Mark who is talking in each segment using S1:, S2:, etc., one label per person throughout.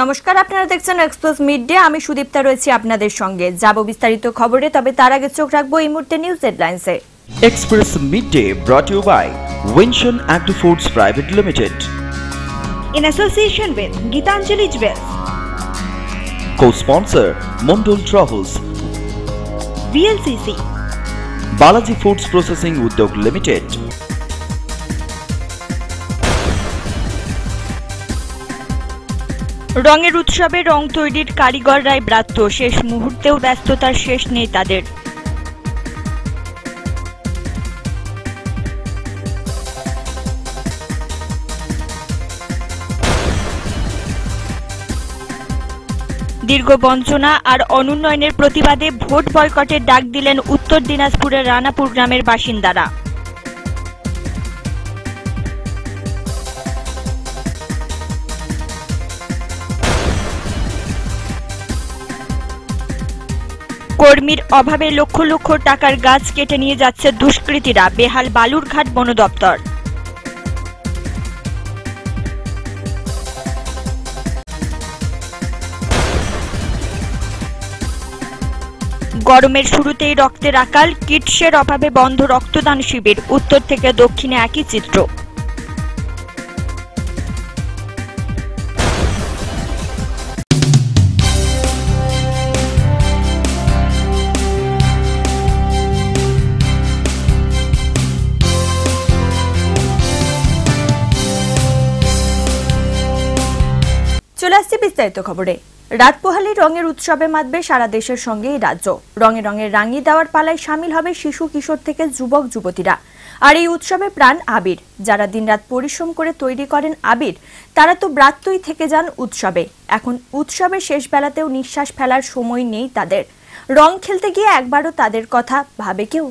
S1: নমস্কার, আপনারা দেখছেন এক্সপ্রেস মিডিয়া। আমি সুদীপ্তা রয়েছি আপনাদের সঙ্গে। যাব বিস্তারিত খবরে, তবে তার আগে চোখ রাখবো এই মুহূর্তে নিউজ হেডলাইন্সে।
S2: Express midday brought you by Vinshan Agri Foods Private Limited
S3: in association with Gitanjali Jewels,
S2: co-sponsor Mondol Travels,
S3: VLCC,
S2: Balaji Foods Processing Udyog Limited.
S1: রঙের উৎসবে রং তৈরির কারিগররাই ব্রাত্য, শেষ মুহূর্তেও ব্যস্ততার শেষ নেই তাদের। দীর্ঘ বঞ্চনা আর অনুন্নয়নের প্রতিবাদে ভোট বয়কটের ডাক দিলেন উত্তর দিনাজপুরের রানাপুর গ্রামের বাসিন্দারা। কর্মীর অভাবে লক্ষ লক্ষ টাকার গাছ কেটে নিয়ে যাচ্ছে দুষ্কৃতীরা, বেহাল বালুরঘাট বন দপ্তর। গরমের শুরুতেই রক্তের আকাল, কিটসের অভাবে বন্ধ রক্তদান শিবির, উত্তর থেকে দক্ষিণে একই চিত্র। চলে আসছে বিস্তারিত খবরে। রাত পোহালে রঙের উৎসবে মাতবে সারা দেশের সঙ্গে এই রাজ্য। রঙে রঙে রাঙিয়ে দেওয়ার পালায় সামিল হবে শিশু কিশোর থেকে যুবক যুবতীরা। আর এই উৎসবে প্রাণ আবির। যারা দিনরাত পরিশ্রম করে তৈরি করেন আবির, তারা তো ব্রাত্যই থেকে যান উৎসবে। এখন উৎসবের শেষ বেলাতেও নিঃশ্বাস ফেলার সময় নেই তাদের। রং খেলতে গিয়ে একবারও তাদের কথা ভাবে কেউ?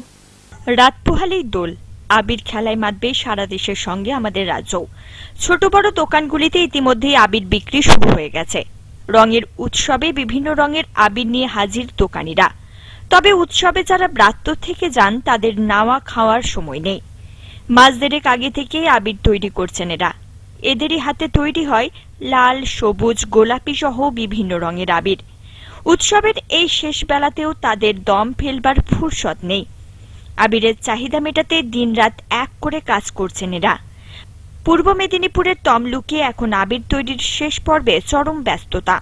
S1: রাত পোহালেই দোল, আবির খেলায় মাতবে সারা দেশের সঙ্গে আমাদের রাজ্য। ছোট বড় দোকানগুলিতে ইতিমধ্যেই আবির বিক্রি শুরু হয়ে গেছে। রঙের উৎসবে বিভিন্ন রঙের আবির নিয়ে হাজির দোকানিরা। তবে উৎসবে যারা ব্রাত্য থেকে যান তাদের নাওয়া খাওয়ার সময় নেই। মাস দেড়েক আগে থেকেই আবির তৈরি করছেন এরা। এদেরই হাতে তৈরি হয় লাল, সবুজ, গোলাপি সহ বিভিন্ন রঙের আবির। উৎসবের এই শেষ বেলাতেও তাদের দম ফেলবার ফুরসত নেই। আবিরের চাহিদা মেটাতে দিনরাত এক করে কাজ করছেন এরা। পূর্ব মেদিনীপুরের তমলুকে এখন আবির তৈরির শেষ পর্বে চরম ব্যস্ততা।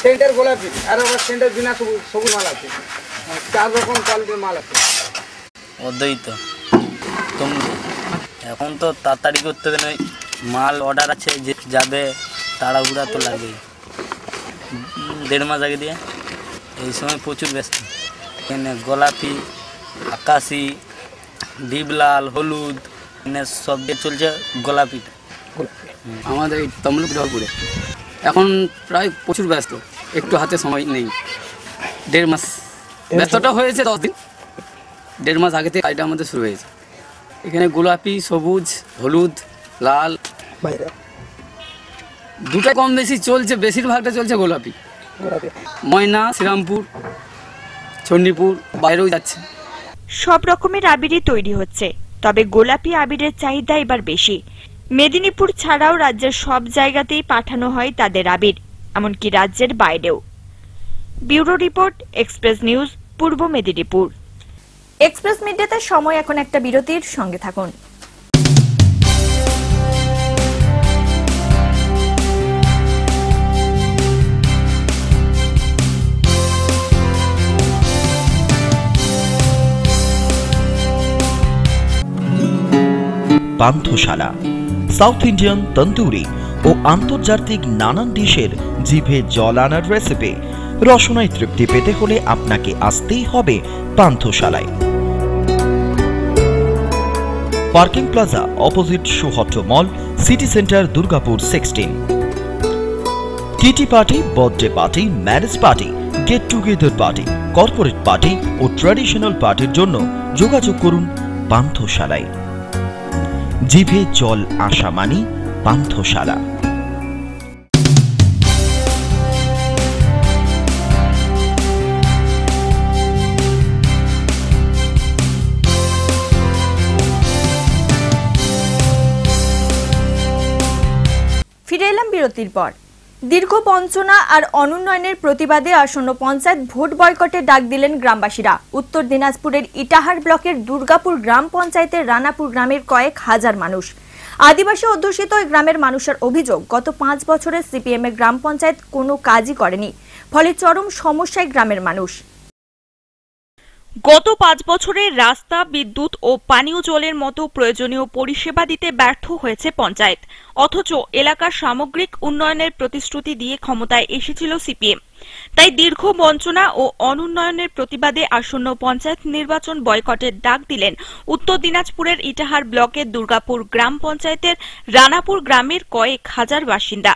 S4: সেন্টার গোলাপি আর আবার সেন্টার বিনা সবুজ মাল আছে, 4 রকম কোয়ালিটির মাল আছে।
S5: ওই তো এখন তো তাড়াতাড়ি করতে হবে, না মাল অর্ডার আছে যে যাবে, তাড়াহুড়া তো লাগবেই। 1.5 মাস আগে দিয়ে এই সময় প্রচুর ব্যস্ত। এখানে গোলাপি, আকাশি, ডিপলাল, হলুদ, এখানে সব দিয়ে চলছে গোলাপিটা।
S6: আমাদের এই তমলুক জলপুরে এখন প্রায় প্রচুর ব্যস্ত, একটু হাতে সময় নেই। 1.5 মাস ব্যস্তটা হয়েছে, 10 দিন। 1.5 মাস আগে থেকে কাজটা আমাদের শুরু হয়েছে। এখানে গোলাপি, সবুজ, হলুদ, লাল, দুটো কম বেশি চলছে, বেশিরভাগটা চলছে গোলাপি। ময়না, শ্রীরামপুর, চণ্ডীপুর, বাইরেও যাচ্ছে।
S1: সব রকমের আবিরই তৈরি হচ্ছে, তবে গোলাপি আবিরের চাহিদা এবার বেশি। মেদিনীপুর ছাড়াও রাজ্যের সব জায়গাতেই পাঠানো হয় তাদের আবির, এমনকি রাজ্যের বাইরেও। ব্যুরো রিপোর্ট, এক্সপ্রেস নিউজ, পূর্ব মেদিনীপুর। এক্সপ্রেস মিডিয়াতে সময় এখন একটা বিরতির, সঙ্গে থাকুন।
S2: পান্থশালা সাউথ ইন্ডিয়ান তন্দুরি ও আন্তর্জাতিক নানান ডিশের জিভে জল আনার রেসিপি। রসনায় তৃপ্তি পেতে হলে আপনাকে আসতেই হবে পান্থশালায়। Parking plaza opposite Suhatta mall, city centre, Durgapur 16। Kitty party, birthday party, marriage party, get together party, corporate party ও ট্র্যাডিশনাল পার্টির জন্য যোগাযোগ করুন পান্থশালায়। জিভে জল আসা মানি পান্থশালা।
S1: ফিরে এলাম বিরতির পর। দীর্ঘ বঞ্চনা আর অনুন্নয়নের প্রতিবাদে আসন্ন পঞ্চায়েত ভোট বয়কটের ডাক দিলেন গ্রামবাসীরা। উত্তর দিনাজপুরের ইটাহার ব্লকের দুর্গাপুর গ্রাম পঞ্চায়েতের রানাপুর গ্রামের কয়েক হাজার মানুষ, আদিবাসী অধ্যুষিত ওই গ্রামের মানুষের অভিযোগ, গত 5 বছরে সিপিএম এর গ্রাম পঞ্চায়েত কোনো কাজই করেনি, ফলে চরম সমস্যায় গ্রামের মানুষ।
S7: গত 5 বছরে রাস্তা, বিদ্যুৎ ও পানীয় জলের মতো প্রয়োজনীয় পরিষেবা দিতে ব্যর্থ হয়েছে পঞ্চায়েত। অথচ এলাকার সামগ্রিক উন্নয়নের প্রতিশ্রুতি দিয়ে ক্ষমতায় এসেছিল সিপিএম। তাই দীর্ঘ বঞ্চনা ও অনুন্নয়নের প্রতিবাদে আসন্ন পঞ্চায়েত নির্বাচন বয়কটের ডাক দিলেন উত্তর দিনাজপুরের ইটাহার ব্লকের দুর্গাপুর গ্রাম পঞ্চায়েতের রানাপুর গ্রামের কয়েক হাজার বাসিন্দা।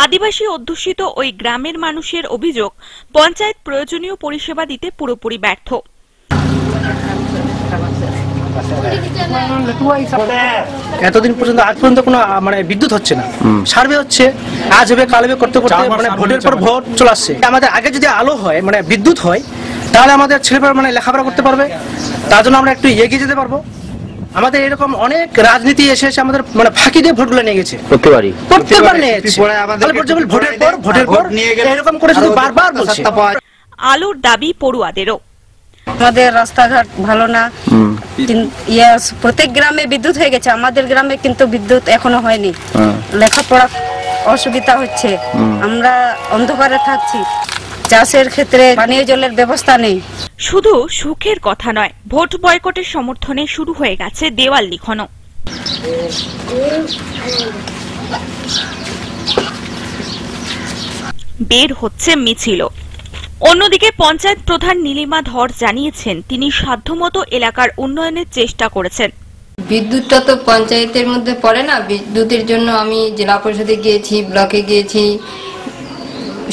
S7: আদিবাসী অধ্যুষিত ওই গ্রামের মানুষের অভিযোগ, পঞ্চায়েত প্রয়োজনীয় পরিষেবা দিতে পুরোপুরি ব্যর্থ।
S8: এতদিন পর্যন্ত আজ পর্যন্ত কোনো বিদ্যুৎ হচ্ছে না, সার্ভে হচ্ছে, আজ হবে কাল হবে করতে করতে ভোটের পর ভোট চলে আসছে। আমাদের আগে যদি আলো হয় বিদ্যুৎ হয়, তাহলে আমাদের ছেলেপেলে লেখাপড়া করতে পারবে, তার জন্য আমরা একটু এগিয়ে যেতে পারবো। আমাদের এরকম অনেক রাজনীতি এসে আমাদের ফাঁকি দিয়ে ভোটগুলো নিয়ে গেছে, প্রত্যেকবার নিয়ে ভোটের পর এরকম করে শুধু বারবার বলছে।
S7: আলোর দাবি পড়ুয়াদেরও।
S9: আমাদের রাস্তাঘাট ভালো না, প্রত্যেক গ্রামে বিদ্যুৎ হয়ে গেছে, আমাদের গ্রামে কিন্তু বিদ্যুৎ এখনো হয়নি। লেখাপড়া অসুবিধা হচ্ছে, আমরা অন্ধকারে থাকছি, চাষের ক্ষেত্রে পানীয় জলের ব্যবস্থা নেই।
S7: শুধু সুখের কথা নয়, ভোট বয়কটের সমর্থনে শুরু হয়ে গেছে দেওয়াল লিখনও। বের হচ্ছে মিছিলও। অন্যদিকে পঞ্চায়েত প্রধান নীলিমা ধর জানিয়েছেন, তিনি সাধ্যমতো এলাকার উন্নয়নের চেষ্টা করেছেন।
S10: বিদ্যুৎটা তো পঞ্চায়েতের মধ্যে পড়ে না, বিদ্যুতের জন্য আমি জেলা পরিষদে গিয়েছি, ব্লকে গিয়েছি,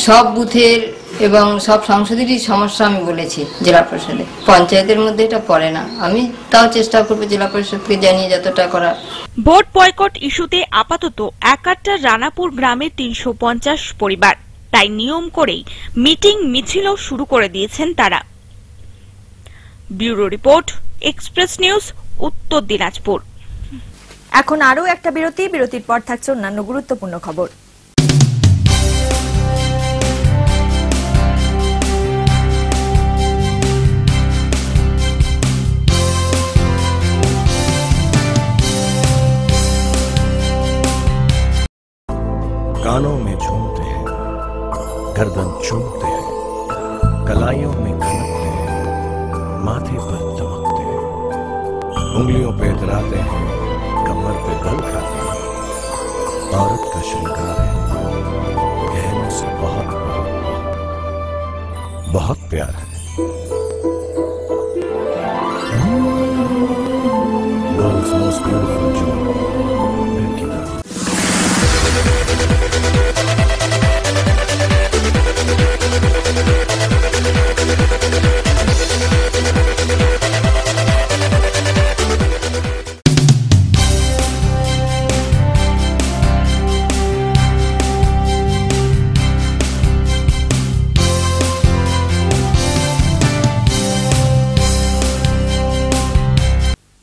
S10: সব বুথের এবং সব সংসদেরই সমস্যা আমি বলেছি জেলা পরিষদে। পঞ্চায়েতের মধ্যে এটা পড়ে না, আমি তাও চেষ্টা করবো জেলা পরিষদকে জানিয়ে যতটা করা।
S7: ভোট বয়কট ইস্যুতে আপাতত একাত্তর রানাপুর গ্রামের 350 পরিবার, তাই নিয়ম করেই মিটিং মিছিলও শুরু করে দিয়েছেন তারা। ব্যুরো রিপোর্ট, এক্সপ্রেস নিউজ, উত্তর দিনাজপুর।
S1: এখন আরও একটা বিরতি, বিরতির পর থাকছে অন্যান্য গুরুত্বপূর্ণ খবর।
S11: कानों में झूमते हैं, गर्दन चूमते हैं, कलाइयों में खनकते हैं, माथे पर चमकते हैं, उंगलियों पे इतराते हैं, कमर पे बल खाते हैं। औरत का श्रृंगार है, गहनों से बहुत बहुत प्यार है। Girl's most beautiful jewel,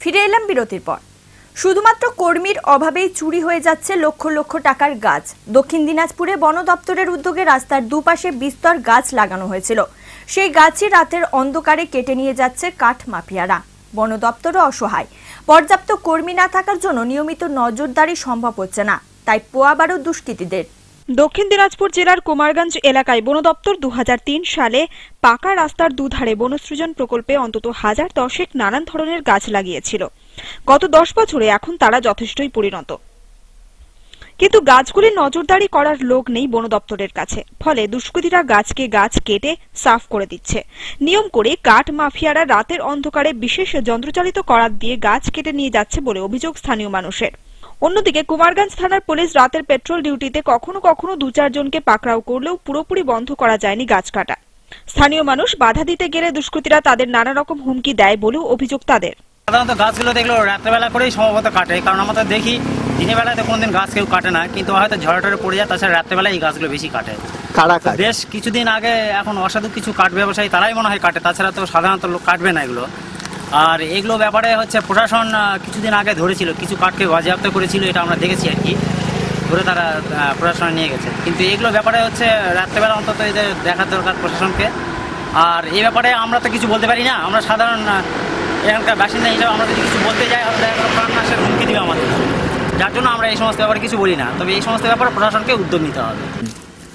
S1: ফিরে এলাম বিরতির পর। শুধুমাত্র কর্মীর অভাবেই চুরি হয়ে যাচ্ছে লক্ষ লক্ষ টাকার গাছ। দক্ষিণ দিনাজপুরে বন দপ্তরের উদ্যোগে রাস্তার দুপাশে বিস্তর গাছ লাগানো হয়েছিল, সেই গাছই রাতের অন্ধকারে কেটে নিয়ে যাচ্ছে কাঠ মাফিয়ারা। বন দপ্তরও অসহায়, পর্যাপ্ত কর্মী না থাকার জন্য নিয়মিত নজরদারি সম্ভব হচ্ছে না, তাই পোয়াবারও দুষ্কৃতীদের।
S3: দক্ষিণ দিনাজপুর জেলার কুমারগঞ্জ এলাকায় বন দপ্তর 2003 সালে পাকা রাস্তার দুধারে বনসৃজন প্রকল্পে অন্তত 1010 নানান ধরনের গাছ লাগিয়েছিল। গত 10 বছরে এখন তারা যথেষ্টই পরিণত, কিন্তু গাছগুলির নজরদারি করার লোক নেই বন দপ্তরের কাছে। ফলে দুষ্কৃতীরা গাছকে গাছ কেটে সাফ করে দিচ্ছে। নিয়ম করে কাঠ মাফিয়ারা রাতের অন্ধকারে বিশেষ যন্ত্রচালিত করাত দিয়ে গাছ কেটে নিয়ে যাচ্ছে বলে অভিযোগ স্থানীয় মানুষের। অন্যদিকে কুমারগঞ্জ থানার পুলিশ রাতের পেট্রোল ডিউটিতে কখনো কখনো 2-4 জনকে পাকড়াও করলেও পুরোপুরি বন্ধ করা যায়নি গাছ কাটা। স্থানীয় মানুষ বাধা দিতে গেলে দুষ্কৃতীরা তাদের নানা রকম হুমকি দেয় বলেও অভিযোগ তাদের।
S12: সাধারণত গাছগুলো দেখলো রাত্রেবেলা করেই সম্ভবত কাটে, কারণ আমরা তো দেখি দিনের বেলাতে কোনোদিন গাছ কেউ কাটে না, কিন্তু হয়তো ঝড়ে টড়ে পড়ে যায়, তাছাড়া রাত্রেবেলা এই গাছগুলো বেশি কাটে। বেশ কিছুদিন আগে এখন অসাধু কিছু কাঠ ব্যবসায়ী তারাই মনে হয় কাটে, তাছাড়া তো সাধারণত লোক কাটবে না এগুলো। আর এগুলো ব্যাপারে হচ্ছে প্রশাসন কিছুদিন আগে ধরেছিল, কিছু কাঠকে বাজেয়াপ্ত করেছিল, এটা আমরা দেখেছি আর কি, ধরে তারা প্রশাসনে নিয়ে গেছে। কিন্তু এগুলো ব্যাপারে হচ্ছে রাত্রেবেলা অন্তত এদের দেখার দরকার প্রশাসনকে। আর এই ব্যাপারে আমরা তো কিছু বলতে পারি না, আমরা সাধারণ এখানকার বাসিন্দা হিসাবে আমরা যদি কিছু বলতে যাই হয়তো প্রাণ নাশের হুমকি দিবে আমাদের, যার জন্য আমরা এই সমস্ত ব্যাপারে কিছু বলি না। তবে এই সমস্ত ব্যাপারে প্রশাসনকে উদ্যোগ নিতে হবে।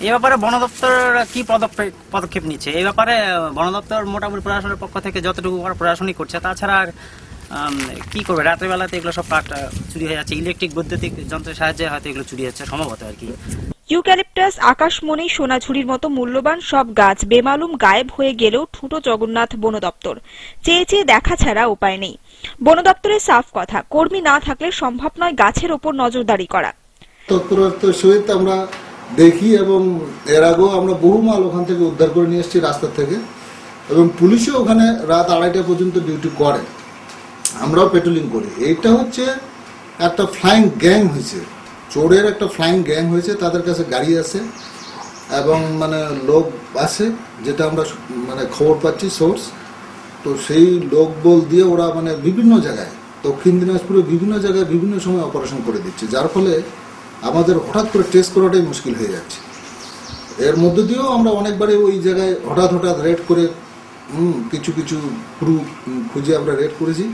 S12: এই ব্যাপারে বন দপ্তর কি পদক্ষেপ নিচ্ছে, এই ব্যাপারে বন দপ্তর মোটামুটি প্রশাসনের পক্ষ থেকে যতটুকু প্রশাসনই করছে, তাছাড়া আর কি করবে, রাত্রেবেলাতে এগুলো সব কাঠ চুরি হয়ে যাচ্ছে, ইলেকট্রিক বৈদ্যুতিক যন্ত্রের সাহায্যে হয়তো এগুলো চুরি হচ্ছে সম্ভবত আর কি।
S3: ইউক্যালিপটাস, আকাশমণি, সোনাঝুরির মতো মূল্যবান সব গাছ বেমালুম গায়েব হয়ে গেলেও ঠুঁটো জগন্নাথ বন দপ্তর চেয়ে চেয়ে দেখা ছাড়া উপায় নেই। বন দপ্তরের সাফ কথা, কর্মী না থাকলে সম্ভব নয় গাছের ওপর নজরদারি করা।
S13: তৎপরতার সহিত আমরা দেখি এবং এর আগেও আমরা বহু মাল ওখান থেকে উদ্ধার করে নিয়ে এসেছি রাস্তা থেকে, এবং পুলিশও ওখানে রাত 2:30 পর্যন্ত ডিউটি করে, আমরাও পেট্রোলিং করি। এইটা হচ্ছে একটা ফ্লাইং গ্যাং হয়েছে, চোরের একটা ফ্লাইং গ্যাং হয়েছে, তাদের কাছে গাড়ি আছে এবং মানে লোক আছে, যেটা আমরা মানে খবর পাচ্ছি সোর্স। তো সেই লোক বল দিয়ে ওরা মানে বিভিন্ন জায়গায়, দক্ষিণ দিনাজপুরে বিভিন্ন জায়গায় বিভিন্ন সময় অপারেশন করে দিচ্ছে, যার ফলে আমাদের হঠাৎ করে টেস্ট করাটাই মুশকিল হয়ে যাচ্ছে। এর মধ্যে দিয়েও আমরা অনেকবারই ওই জায়গায় হঠাৎ রেড করে কিছু কিছু খুঁজে আমরা রেড করেছি,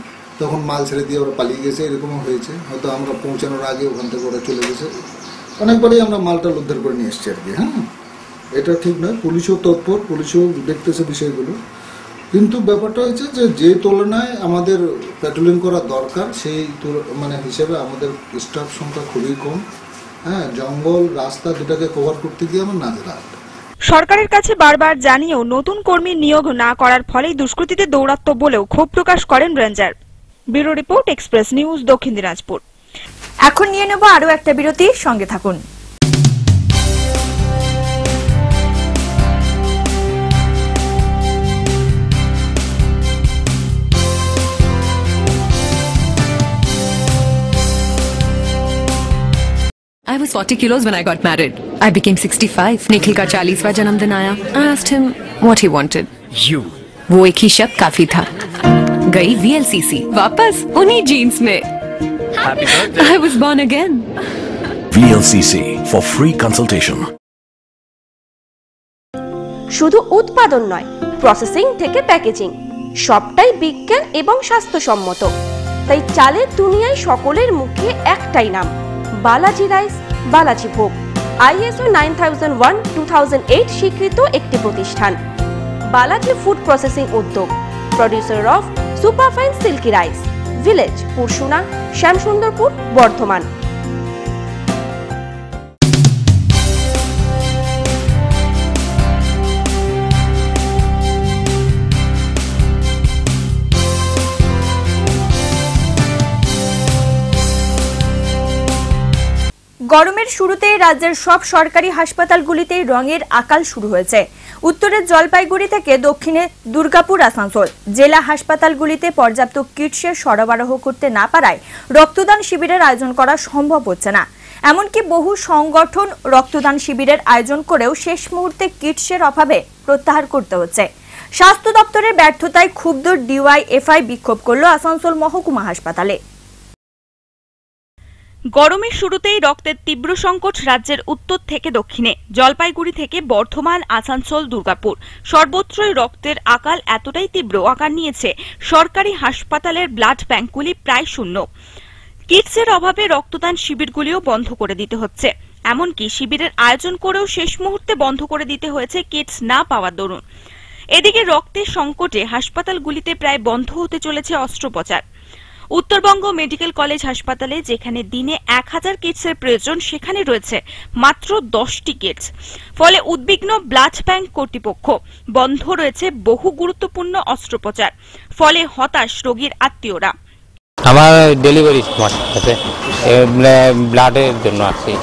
S13: তখন মাল ছেড়ে দিয়ে ওরা পালিয়ে গেছে, এরকমও হয়েছে। হয়তো আমরা পৌঁছানোর আগে ওখান থেকে ওরা চলে গেছে, অনেকবারই আমরা মালটা উদ্ধার করে নিয়ে এসছি আর কি। হ্যাঁ, এটা ঠিক নয়, পুলিশও তৎপর, পুলিশও দেখতেছে বিষয়গুলো, কিন্তু ব্যাপারটা হচ্ছে যে তুলনায় আমাদের প্যাট্রোলিং করা দরকার সেই মানে হিসেবে আমাদের স্টাফ সংখ্যা খুবই কম। হ্যাঁ, জঙ্গল রাস্তা দুটাকে কভার করতে গিয়ে আমার নাজেহাল।
S3: সরকারের কাছে বারবার জানিয়েও নতুন কর্মী নিয়োগ না করার ফলেই দুষ্কৃতীদের দৌরাত্ম্য বলেও ক্ষোভ প্রকাশ করেন ranger. Bureau report, express news, দক্ষিণ দিনাজপুর।
S1: এখন নিয়ে নেব আরো একটা বিরতি, সঙ্গে থাকুন।
S14: I was 40 kilos when I got married. I became 65. Nikhil का 40वां जन्मदिन आया. I asked him what he wanted.
S11: You.
S14: वो एक ही शब्द काफी था. गई VLCC. वापस उन्हीं जीन्स में.
S11: Happy birthday.
S14: I was born again.
S11: VLCC for free consultation.
S15: শুধু উৎপাদন নয়, প্রসেসিং থেকে প্যাকেজিং সবটাই বিজ্ঞান এবং স্বাস্থ্যসম্মত। তাই চালের দুনিয়ায় সকলের মুখে একটাই নাম, বালাজি রাইস, বালাজি ভোগ। ISO 9001-2008 স্বীকৃত একটি প্রতিষ্ঠান। বালাজি ফুড প্রসেসিং উদ্যোগ, producer of superfine silky rice, village Pursuna, Shyamsundarpur, Bardhaman.
S1: গরমের শুরুতেই রাজ্যের সব সরকারি হাসপাতালগুলিতেই রঙের আকাল শুরু হয়েছে। উত্তরের জলপাইগুড়ি থেকে দক্ষিণে দুর্গাপুর, আসানসোল জেলা হাসপাতালগুলিতে পর্যাপ্ত কিটসের সরবরাহ করতে না পারায় রক্তদান শিবিরের আয়োজন করা সম্ভব হচ্ছে না। এমনকি বহু সংগঠন রক্তদান শিবিরের আয়োজন করেও শেষ মুহূর্তে কিটসের অভাবে প্রত্যাহার করতে হচ্ছে। স্বাস্থ্য দপ্তরের ব্যর্থতায় ক্ষুব্ধ DYFI বিক্ষোভ করল আসানসোল মহকুমা হাসপাতালে।
S7: গরমের শুরুতেই রক্তের তীব্র সংকট রাজ্যের উত্তর থেকে দক্ষিণে, জলপাইগুড়ি থেকে বর্ধমান, আসানসোল, দুর্গাপুর সর্বত্রই রক্তের আকাল এতটাই তীব্র আকার নিয়েছে সরকারি হাসপাতালের ব্লাড ব্যাঙ্কগুলি প্রায় শূন্য। কিটসের অভাবে রক্তদান শিবিরগুলিও বন্ধ করে দিতে হচ্ছে। এমনকি শিবিরের আয়োজন করেও শেষ মুহূর্তে বন্ধ করে দিতে হয়েছে কিটস না পাওয়ার দরুন। এদিকে রক্তের সংকটে হাসপাতালগুলিতে প্রায় বন্ধ হতে চলেছে অস্ত্রোপচার। উত্তরবঙ্গ মেডিকেল কলেজ হাসপাতালে যেখানে দিনে 1000 কিটসের প্রয়োজন, সেখানে রয়েছে মাত্র 10টি কিটস। ফলে উদ্বিগ্ন ব্লাড ব্যাংক কর্তৃপক্ষ, বন্ধ রয়েছে বহু গুরুত্বপূর্ণ অস্ত্রোপচার। ফলে হতাশ রোগীর আত্মীয়রা।
S16: আমার ডেলিভারি আছে, ব্লাডের জন্য আসছি,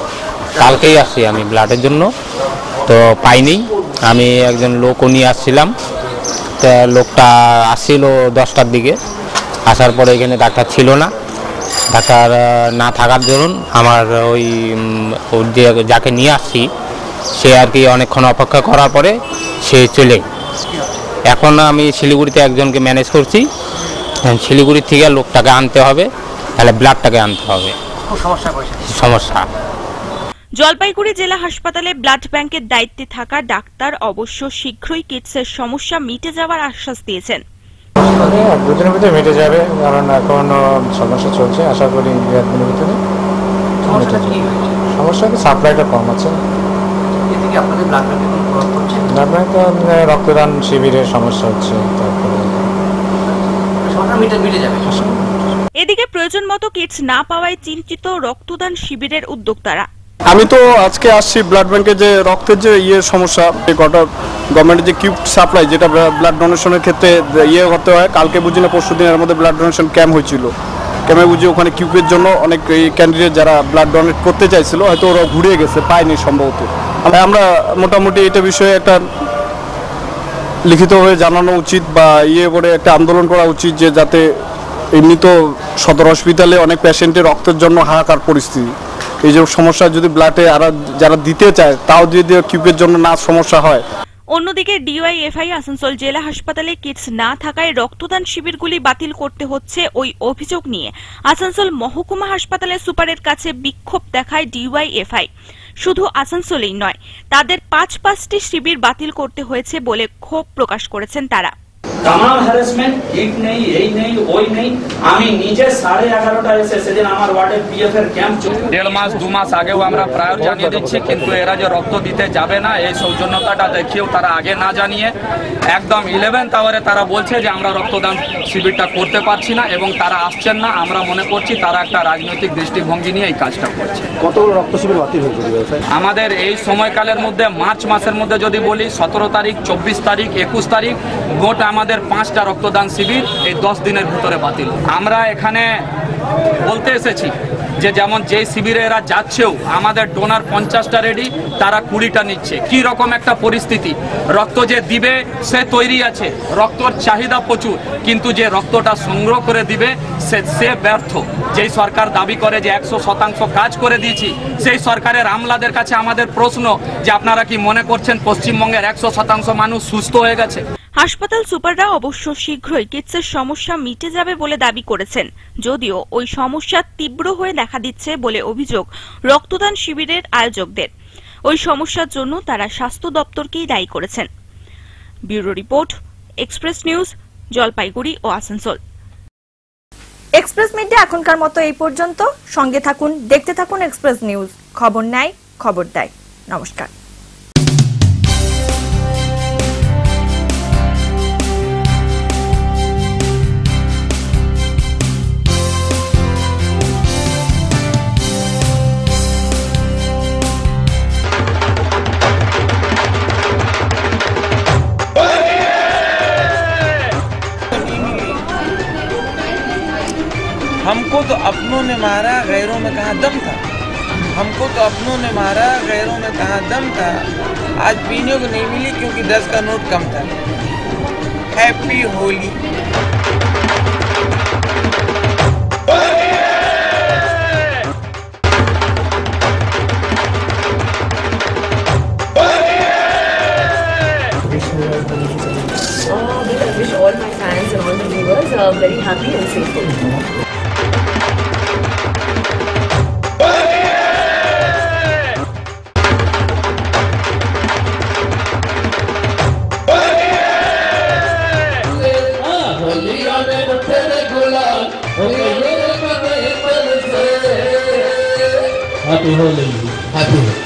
S16: কালকেই আসছি আমি ব্লাডের জন্য, তো পাইনি। আমি একজন লোকও নিয়ে আসছিলাম। তা লোকটা আসছিল 10টার দিকে, আসার পরে এখানে ডাক্তার ছিল না। ডাক্তার না থাকার দরুন আমার ওই যে যাকে নিয়ে আসছি সে আর কি অনেকক্ষণ অপেক্ষা করার পরে সে চলে। এখন আমি শিলিগুড়িতে একজনকে ম্যানেজ করছি। শিলিগুড়ি থেকে লোকটাকে আনতে হবে, তাহলে ব্লাডটাকে আনতে হবে। সমস্যা।
S7: জলপাইগুড়ি জেলা হাসপাতালে ব্লাড ব্যাংকের দায়িত্বে থাকা ডাক্তার অবশ্য শীঘ্রই কিডসের সমস্যা মিটে যাওয়ার আশ্বাস দিয়েছেন।
S17: দুদিনের ভিতরে মিটে যাবে, কারণ এখন সমস্যা চলছে। আশা করি 2-3 দিনের ভিতরে সমস্যা সাপ্লাইটা কম আছে। ব্লাড ব্যাংকে রক্তদান শিবিরের সমস্যা হচ্ছে, তারপরে
S7: এদিকে প্রয়োজন মতো কিটস না পাওয়ায় চিন্তিত রক্তদান শিবিরের উদ্যোক্তারা।
S18: আমি তো আজকে আসছি ব্লাড ব্যাংকে, যে রক্তের যে সমস্যা, গোটা গভর্নমেন্টের যে কিউব সাপ্লাই, যেটা ব্লাড ডোনেশনের ক্ষেত্রে করতে হয়। কালকে বুঝি না পরশু দিনের মধ্যে ব্লাড ডোনেশন ক্যাম্প হয়েছিল। ক্যাম্পে বুঝি ওখানে কিউবের জন্য অনেক ক্যান্ডিডেট যারা ব্লাড ডোনেট করতে চাইছিল হয়তো ওরা ঘুরে গেছে, পায়নি সম্ভবত। আমরা মোটামুটি এটা বিষয়ে একটা লিখিত হয়ে জানানো উচিত বা করে একটা আন্দোলন করা উচিত, যে যাতে এমনি তো সদর হসপিটালে অনেক পেশেন্টের রক্তের জন্য হাহাকার পরিস্থিতি। এই যে সমস্যা যদি ব্লাডে আর যারা দিতে চায় তাও যদি কিউবের জন্য না সমস্যা হয়।
S7: অন্যদিকে ডিওয়াইএফআই আসানসোল জেলা হাসপাতালে কিটস না থাকায় রক্তদান শিবিরগুলি বাতিল করতে হচ্ছে ওই অভিযোগ নিয়ে আসানসোল মহকুমা হাসপাতালের সুপারের কাছে বিক্ষোভ দেখায় ডিওয়াইএফআই। শুধু আসানসোলেই নয়, তাদের 5টি শিবির বাতিল করতে হয়েছে বলে ক্ষোভ প্রকাশ করেছেন তারা।
S19: तमाम হ্যারাসমেন্ট, হিট নেই, এই নেই, ওই নেই। আমি নিজে 11:30 এসে সেদিন আমার ওয়ার্ডে পিএফ এর ক্যাম্প চলছে।
S20: 1.5 মাস 2 মাস আগেও আমরা প্রায় জানিয়ে দিচ্ছি, কিন্তু এরা যে রক্ত দিতে যাবে না এই সৌজন্যতাটা দেখিয়েও তারা আগে না জানিয়ে একদম 11th আওয়ারে তারা বলছে যে আমরা রক্তদান শিবিরটা করতে পারছি না এবং তারা আসছেন না। আমরা মনে করছি তারা একটা রাজনৈতিক দৃষ্টিভঙ্গি নিয়ে এই কাজটা করছে।
S21: কতগুলো রক্ত শিবির বাতিল হয়েছে
S20: আমাদের এই সময়কালের মধ্যে? মার্চ মাসের মধ্যে যদি বলি 17 তারিখ, 24 তারিখ, 21 তারিখ, মোট আমাদের 5টা রক্তদান শিবির এই 10 দিনের ভিতরে বাতিল। আমরা এখানে বলতে এসেছি যে যেমন যে শিবিরে এরা যাচ্ছেও আমাদের ডোনার 50টা রেডি, তারা 20টা নিচ্ছে। কি রকম একটা পরিস্থিতি! রক্ত যে দিবে সে তৈরি আছে, রক্তর চাহিদা প্রচুর, কিন্তু যে রক্তটা সংগ্রহ করে দিবে সে ব্যর্থ। যেই সরকার দাবি করে যে 100% কাজ করে দিয়েছি, সেই সরকারের আমলাদের কাছে আমাদের প্রশ্ন যে আপনারা কি মনে করছেন পশ্চিমবঙ্গের 100% মানুষ সুস্থ হয়ে গেছে?
S7: হাসপাতাল সুপাররা অবশ্য শীঘ্রই কিডসের সমস্যা মিটে যাবে বলে দাবি করেছেন, যদিও ওই সমস্যা তীব্র হয়ে দেখা দিচ্ছে বলে অভিযোগ রক্তদান শিবিরের আয়োজকদের। ওই সমস্যার জন্য তারা স্বাস্থ্য দপ্তরকেই দায়ী করেছেন। Bureau report, express news, Jalpaiguri ও আসানসোল।
S1: এক্সপ্রেস মিডিয়া এখনকার মতো এই পর্যন্ত। সঙ্গে থাকুন, দেখতে থাকুন এক্সপ্রেস নিউজ। খবর নেয়, খবর দেয়। নমস্কার।
S22: हमको तो अपनों ने मारा, गैरों में कहाँ दम था। हमको तो अपनों ने मारा, गैरों में कहाँ दम था। आज पीने को नहीं मिली क्योंकि 10 का नोट कम था। Happy Holi.
S23: Wish all my fans and all the viewers are very happy and safe.
S24: Happy Holi. Happy Holi.